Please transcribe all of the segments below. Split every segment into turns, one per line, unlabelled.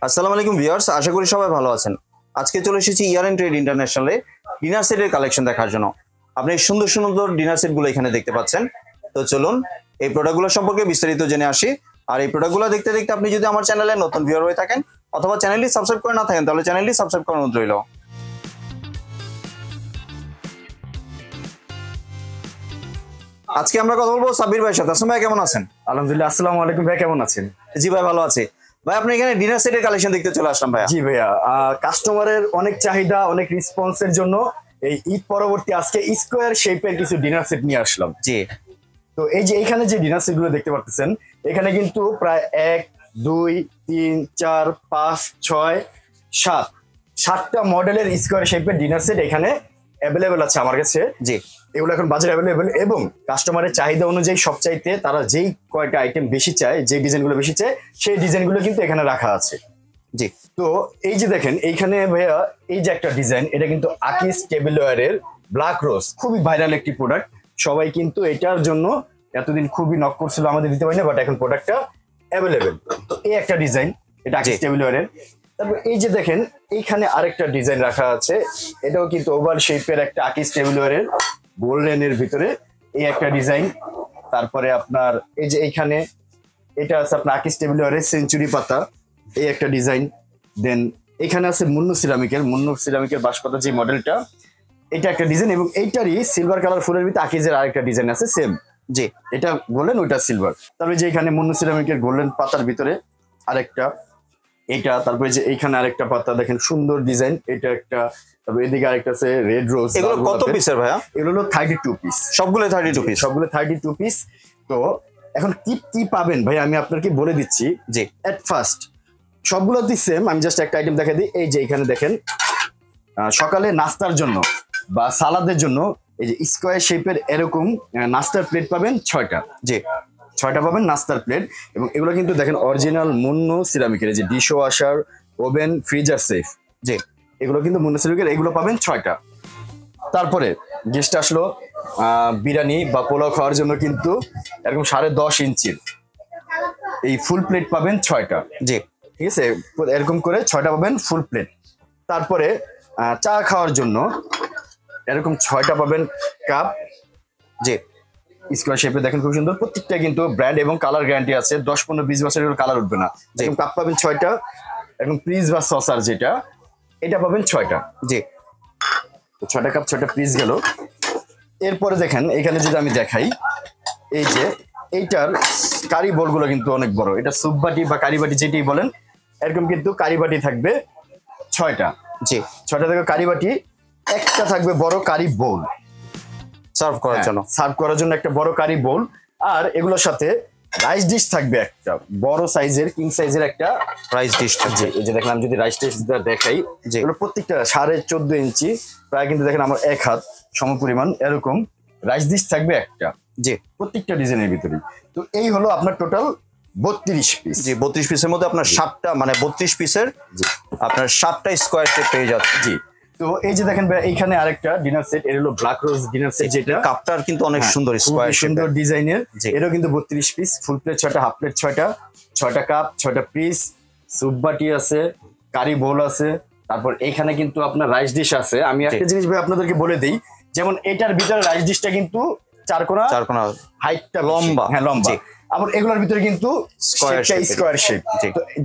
আসসালামু আলাইকুম ভিউয়ার্স, আশা করি সবাই ভালো আছেন। আজকে চলে এসেছি ইয়ার এন্ড ট্রেড ইন্টারন্যাশনালে ডিনার সেটের কালেকশন দেখার জন্য। আপনি সুন্দর সুন্দর ডিনার সেটগুলো এখানে দেখতে পাচ্ছেন। তো চলুন এই প্রোডাক্টগুলো সম্পর্কে বিস্তারিত জেনে আসি। আর এই প্রোডাক্টগুলো দেখতে দেখতে আপনি যদি আমার চ্যানেলে নতুন ভিউয়ার হয়ে থাকেন অথবা চ্যানেলটি সাবস্ক্রাইব করে না থাকেন তাহলে চ্যানেলটি সাবস্ক্রাইব করার অনুরোধ রইল। আজকে আমরা কথা বলবো সাব্বির ভাইয়ের সাথে। আসসালামু ভাই, কেমন আছেন?
আলহামদুলিল্লাহ। আসসালামু আলাইকুম ভাই, কেমন আছেন?
জি ভাই, ভালো আছি। ভাই আপনি এখানে ডিনার সেটের কালেকশন দেখতে চলে আসলাম ভাইয়া।
জি ভাইয়া, কাস্টমারের অনেক চাহিদা, অনেক রেসপন্সের জন্য এই ঈদ পরবর্তী আজকে স্কোয়ার শেপের কিছু ডিনার সেট নিয়ে আসলাম।
জি,
তো এই যে এখানে যে ডিনার সেট গুলো দেখতে পাচ্ছেন, এখানে কিন্তু প্রায় 1 2 3 4 5 6 7 7টা মডেলের স্কোয়ার শেপের ডিনার সেট এখানে অ্যাভেলেবেল আছে আমার কাছে।
জি,
এগুলো এখন বাজারে অ্যাভেলেবেল এবং কাস্টমারের চাহিদা অনুযায়ী সবচাইতে তারা যেই কয়টা আইটেম বেশি চায়, যে ডিজাইনগুলো বেশি চায়, সেই ডিজাইনগুলো কিন্তু এখানে রাখা আছে।
জি।
তো এই যে দেখেন এইখানে ভাইয়া, এই যে একটা ডিজাইন, এটা কিন্তু আকিস টেবিলওয়্যারের ব্ল্যাক রোজ, খুবই ভাইরাল একটি প্রোডাক্ট। সবাই কিন্তু এটার জন্য এতদিন খুবই নক করছিল, আমাদের দিতে পারি না, বাট এখন প্রোডাক্টটা অ্যাভেলেবেল। তো এই একটা ডিজাইন, এটা আকিস টেবিলওয়্যারের। তারপর এই যে দেখেন এইখানে আরেকটা ডিজাইন রাখা আছে, এটাও কিন্তু ওভাল শেপের একটা আকিস টেবিলওয়্যারের গোল্ডেনের ভিতরে এই একটা ডিজাইন। তারপরে আপনার এই যে এইখানে এটা আছে আপনার আকিস টেবিলওয়্যারের সেঞ্চুরি পাতা, এই একটা ডিজাইন। দেন এখানে আছে মুন্নু সিরামিকের বাঁশপাতা যে মডেলটা, এটা একটা ডিজাইন। এবং এইটারই সিলভার কালার ফুলের ভিতরে আকিজের আরেকটা ডিজাইন আছে সেম। জি, এটা গোল্ডেন, ওইটা সিলভার। তারপরে যে এখানে মুন্নু সিরামিকের গোল্ডেন পাতার ভিতরে আরেকটা, এটা। তারপরে যে এইখানে আরেকটা পাতা দেখেন, সুন্দর ডিজাইন, এটা একটা। তারপর এদিকে আরেকটা আছে রেড রোজ।
এগুলো কত পিসের ভাইয়া?
এগুলো হলো 32 পিস,
সবগুলো 32 পিস।
সবগুলো 32 পিস। তো এখন কি কি পাবেন ভাই আমি আপনাকে বলে দিচ্ছি।
জি,
এট ফার্স্ট সবগুলো সেম, আমি জাস্ট একটা আইটেম দেখা দিই। এই যে এখানে দেখেন, সকালে নাস্তার জন্য বা সালাদের জন্য এই যে স্কোয়ার শেপের এরকম নাস্তার প্লেট পাবেন 6টা।
জি,
6টা পাবেন নাস্তার প্লেট। এবং এগুলো কিন্তু দেখেন অরিজিনাল মুন্নু সিরামিকের, যে dish washer, oven, freezer safe.
জি,
এগুলো কিন্তু মুন্নু সিরামিকের, এগুলো পাবেন 6টা। তারপরে গেস্ট আসলো বিরিয়ানি বা পোলাও খাওয়ার জন্য কিন্তু এরকম 10.5 ইঞ্চির এই ফুল প্লেট পাবেন 6টা।
জি,
ঠিক আছে, এরকম করে 6টা পাবেন ফুল প্লেট। তারপরে চা খাওয়ার জন্য এরকম 6টা পাবেন কাপ।
জি,
স্কোয়ার শেপে দেখেন, খুব সুন্দর। প্রত্যেকটা কিন্তু ব্র্যান্ড এবং কালার গ্যারান্টি আছে, 10 15 20 বছরের কালার উঠবে না। যেরকম কাপ পাবেন 6টা, এবং প্রিজ বা সসার যেটা, এটা পাবেন 6টা।
জি।
6টা কাপ 6টা পিস গেল। এরপরে দেখেন এখানে যদি আমি দেখাই, এই যে এইটার কারি বোলগুলো কিন্তু অনেক বড়, এটা সুপবাটি বা কারিবাটি যেটাই বলেন, এরকম কিন্তু কারিবাটি থাকবে 6টা।
জি,
6টা থেকে কারিবাটি, একটা থাকবে বড় কারি বোল
সার্ভ করার জন্য,
একটা বড় কারি বোল। আর এগুলোর সাথে রাইস ডিশ থাকবে একটা বড় সাইজের, কিং সাইজের একটা
রাইস ডিশ থাকছে।
এই যে দেখেন, আমি যদি রাইস ডিশ দেখাই, যেগুলো প্রত্যেকটা 14.5 ইঞ্চি, প্রায় কিন্তু দেখেন আমার 1 হাত সমপরিমাণ, এরকম রাইস ডিশ থাকবে একটা।
জি,
প্রত্যেকটা ডিজাইনের ভিতরে। তো এই হলো আপনার টোটাল 32 পিস।
জি, 32 পিসের মধ্যে আপনার 7টা, মানে 32 পিসের আপনার 7টা স্কোয়ার শেপ পেয়ে যাচ্ছে।
জি। তো এই যে দেখেন ভাই, এইখানে আরেকটা ডিনার সেট, এর হলো ব্ল্যাক রোজ ডিনার সেট, যেটা
কাপটার কিন্তু অনেক সুন্দর স্কোয়ার
সুন্দর ডিজাইনের। এরও কিন্তু 32 পিস, ফুল প্লেট 6টা, হাফ প্লেট 6টা, 6টা কাপ 6টা পিস, সুপ বাটি আছে, কারি বোল আছে। তারপর এখানে কিন্তু আপনার রাইস ডিশ আছে। আমি একটা জিনিস ভাই আপনাদেরকে বলে দিই, যেমন এটার ভিতরে রাইস ডিশটা কিন্তু 4 কোণা হাইটটা
লম্বা,
হ্যাঁ লম্বা। আবার এগুলোর ভিতরে কিন্তু স্কোয়ার শেপ,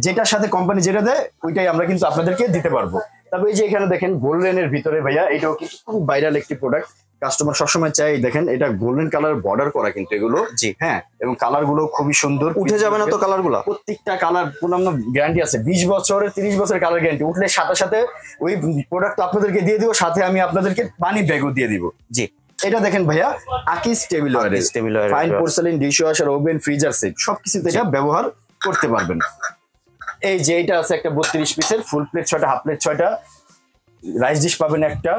যেটার সাথে কোম্পানি যেটা দেয় ওইটাই আমরা কিন্তু আপনাদেরকে দিতে পারবো। তারপর এই যে এখানে দেখেন গোল্ডেনের ভিতরে ভাইয়া, এটাও কিন্তু খুব ভাইরাল একটি প্রোডাক্ট, কাস্টমার সবসময় চাই। দেখেন এটা গোল্ডেন কালার বর্ডার করা কিন্তু এগুলো।
জি,
হ্যাঁ, এবং কালার গুলো খুবই সুন্দর,
উঠে যাবে না তো কালার গুলো?
প্রত্যেকটা কালার পূর্ণাঙ্গ গ্যারান্টি আছে, 20 বছরের 30 বছরের কালার গ্যারান্টি। উঠলে সাথে সাথে ওই প্রোডাক্ট আপনাদেরকে দিয়ে দিব, সাথে আমি আপনাদেরকে পানি ব্যাগও দিয়ে দিব।
জি,
এটা দেখেন ভাইয়া, আকিস tableware fine porcelain, dish washer, oven, freezer set, সবকিছুতে এটা ব্যবহার করতে পারবেন। এই যে এটা আছে একটা 32 পিসের, ফুল প্লেট 6টা, হাফ প্লেট 6টা, রাইস ডিশ পাবেন একটা,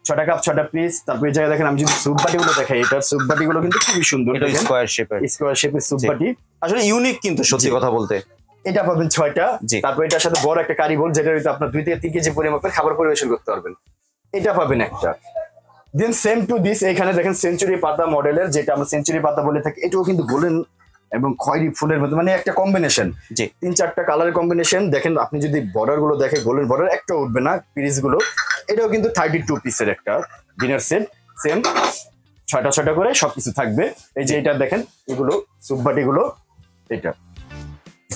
6টা কাপ 6টা পিস। তারপর এই জায়গায় দেখেন, আমি যদি সুপ বাটি গুলো দেখাই, এটার সুপ বাটি গুলো কিন্তু খুবই সুন্দর,
স্কোয়ার
শেপের সুপ বাটি,
আসলে ইউনিক কিন্তু সত্যি কথা বলতে।
এটা পাবেন 6টা। তারপর এটার সাথে বড় একটা কারি বোল, যেটা হয়তো আপনার 2 থেকে 3 কেজি পরিমাপের খাবার পরিবেশন করতে পারবেন, এটা পাবেন একটা। দেন সেম টু দিস, এখানে দেখেন সেঞ্চুরি পাতা মডেলের, যেটা আমরা সেঞ্চুরি পাতা বলে থাকি, এটাও কিন্তু গোল্ডেন এবং খয়েরি ফুলের মধ্যে মানে একটা কম্বিনেশন,
জি
3-4টা কালারের কম্বিনেশন। দেখেন আপনি যদি বর্ডার গুলো দেখে, গোল্ডেন বর্ডার একটা উঠবে না, পিস গুলো। এটাও কিন্তু 32 পিসের একটা ডিনার সেট, সেম 6টা করে সবকিছু থাকবে। এই যে এটা দেখেন, এগুলো সুপবাটি গুলো, এটা।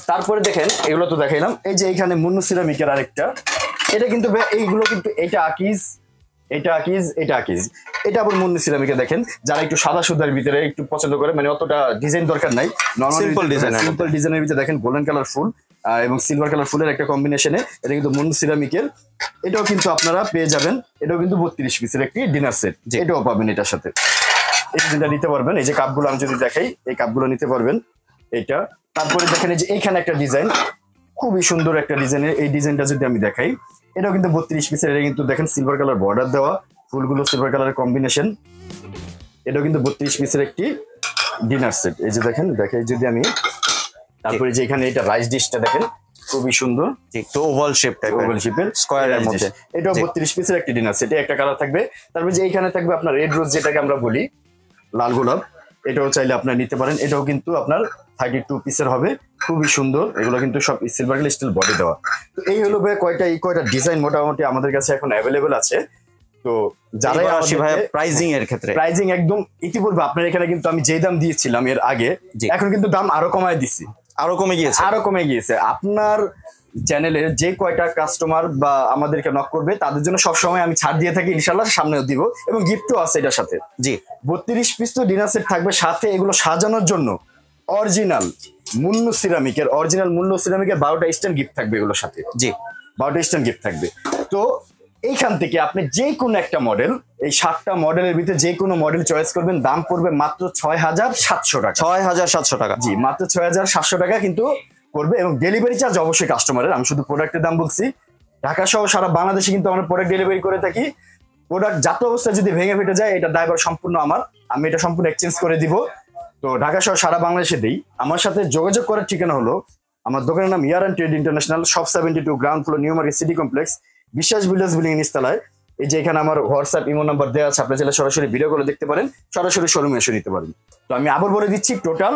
তারপরে দেখেন এগুলো তো দেখাইলাম। এই যে এইখানে মুন্নু সিরামিকের আরেকটা, এটা কিন্তু এইগুলো কিন্তু এটা আকিজ, এটা আকিজ, এটা আকিজ, এটা আবার মুন্নু সিরামিকে। দেখেন যারা একটু সাদা সুদার ভিতরে একটু পছন্দ করে, মানে অতটা ডিজাইন দরকার নাই,
Simple design এর
সিম্পল ডিজাইনের ভিতরে দেখেন গোল্ডেন কালার ফুল এবং সিলভার কালার ফুলের একটা কম্বিনেশনে, এটা কিন্তু মুন্নু সিরামিকের। এটাও কিন্তু আপনারা পেয়ে যাবেন, এটাও কিন্তু 32 পিসের একটি ডিনার সেট, এটাও পাবেন এটার সাথে। এই ডিজাইনটা নিতে পারবেন। এই যে কাপগুলো আমি যদি দেখাই, এই কাপগুলো নিতে পারবেন এটা। তারপরে দেখেন এই যে এইখানে একটা ডিজাইন, খুবই সুন্দর একটা ডিজাইনের, এই ডিজাইনটা যদি আমি দেখাই, এটাও কিন্তু 32 পিসের। এটা কিন্তু দেখেন সিলভার কালার বর্ডার দেওয়া, ফুলগুলো সিলভার কালারের কম্বিনেশন। এটাও কিন্তু 32 পিসের একটি ডিনার সেট। এই যে দেখেন, দেখাই যদি আমি, তারপরে যে এখানে এটা রাইস ডিশটা দেখেন, খুবই সুন্দর,
একটু ওভাল শেপ টাইপের,
ওভাল শেপের
স্কয়ারের মধ্যে।
এটাও 32 পিসের একটি ডিনার সেট, একটা কালার থাকবে। তারপরে যে এইখানে থাকবে আপনার রেড রোজ, যেটাকে আমরা বলি লাল গোলাপ, এটাও চাইলে আপনার নিতে পারেন। এটাও কিন্তু আপনার 32 পিসের হবে, খুবই সুন্দর। এগুলো কিন্তু সব সিলভার কালার স্টিল বডি দেওয়া। তো এই হলো ভাই কয়টা ডিজাইন মোটামুটি আমাদের কাছে এখন অ্যাভেলেবেল আছে। তো যারা
আসি ভাই প্রাইজিং এর ক্ষেত্রে,
প্রাইজিং একদম ইতিপূর্বে আপনার এখানে কিন্তু আমি যে দাম দিয়েছিলাম এর আগে, এখন কিন্তু দাম আরো কমায় দিচ্ছি,
আরো কমে গিয়েছে।
আপনার চ্যানেলের যে কয়টা কাস্টমার বা আমাদেরকে নক করবে তাদের জন্য সবসময় আমি ছাড় দিয়ে থাকি, ইনশাল্লাহ সামনেও দিব, এবং গিফটও আছে এটার সাথে।
জি
32 পিস তো ডিনার সেট থাকবে, সাথে এগুলো সাজানোর জন্য অরিজিনাল মুন্নু সিরামিকের 12টা স্ট্যান্ড গিফট থাকবে এগুলোর সাথে।
জি
12টা স্ট্যান্ড গিফট থাকবে। তো এইখান থেকে আপনি যে কোনো একটা মডেল, এই 7টা মডেলের ভিতরে যে কোনো মডেল চয়েস করবেন, দাম পড়বে মাত্র 6,700 টাকা।
6,700 টাকা,
জি মাত্র 6,700 টাকা কিন্তু করবে, এবং ডেলিভারি চার্জ অবশ্যই কাস্টমারের। আমি শুধু প্রোডাক্টের দাম বলছি। ঢাকা সহ সারা বাংলাদেশে কিন্তু আমরা প্রোডাক্ট ডেলিভারি করে থাকি। প্রোডাক্ট জাত অবস্থায় যদি ভেঙে ফেটে যায়, এটা ড্রাইভার সম্পূর্ণ আমার, আমি এটা সম্পূর্ণ এক্সচেঞ্জ করে দিব। তো ঢাকা সহ সারা বাংলাদেশে দিই। আমার সাথে যোগাযোগ করার ঠিকানা হলো, আমার দোকানের নাম year and trade international, shop 72, ground floor, new market city complex, Biswas village building নিচতলায়। এই যে এখানে আমার হোয়াটসঅ্যাপ ইমো নাম্বার দেওয়া আছে, আপনি চাইলে সরাসরি ভিডিও করে দেখতে পারেন, সরাসরি শোরুমে এসে নিতে পারেন। তো আমি আবার বলে দিচ্ছি, টোটাল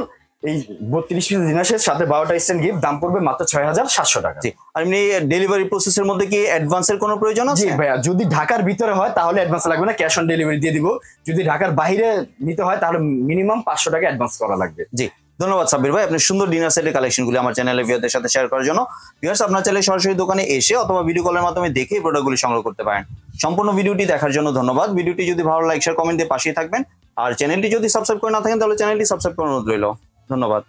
এই 32 পিস ডিনারের সাথে 12টা স্ট্যান্ড গিফট, দাম পড়বে মাত্র 6,700 টাকা।
জি আর এমনি ডেলিভারি প্রসেসের মধ্যে কি অ্যাডভান্সের কোনো প্রয়োজন আছে?
জি ভাইয়া, যদি ঢাকার ভিতরে হয় তাহলে অ্যাডভান্স লাগবে না, ক্যাশ অন ডেলিভারি দিয়ে দিব। যদি ঢাকার বাইরে নিতে হয় তাহলে মিনিমাম 500 টাকা অ্যাডভান্স করা লাগবে।
জি ধন্যবাদ সাব্বির ভাই, আপনি সুন্দর ডিনার সেটের কালেকশনগুলি আমার চ্যানেলে ভিউয়ারদের সাথে শেয়ার করার জন্য। ভিউয়ার্স আপনার চাইলে সরাসরি দোকানে এসে অথবা ভিডিও কলের মাধ্যমে দেখে প্রোডাক্টগুলি সংগ্রহ করতে পারেন। সম্পূর্ণ ভিডিওটি দেখার জন্য ধন্যবাদ। ভিডিওটি যদি ভালো লাইক শেয়ার কমেন্ট দিয়ে পাশেই থাকবেন, আর চ্যানেলটি যদি সাবস্ক্রাইব করে না থাকেন তাহলে চ্যানেলটি সাবস্ক্রাইব করার অনুরোধ রইল। ধন্যবাদ।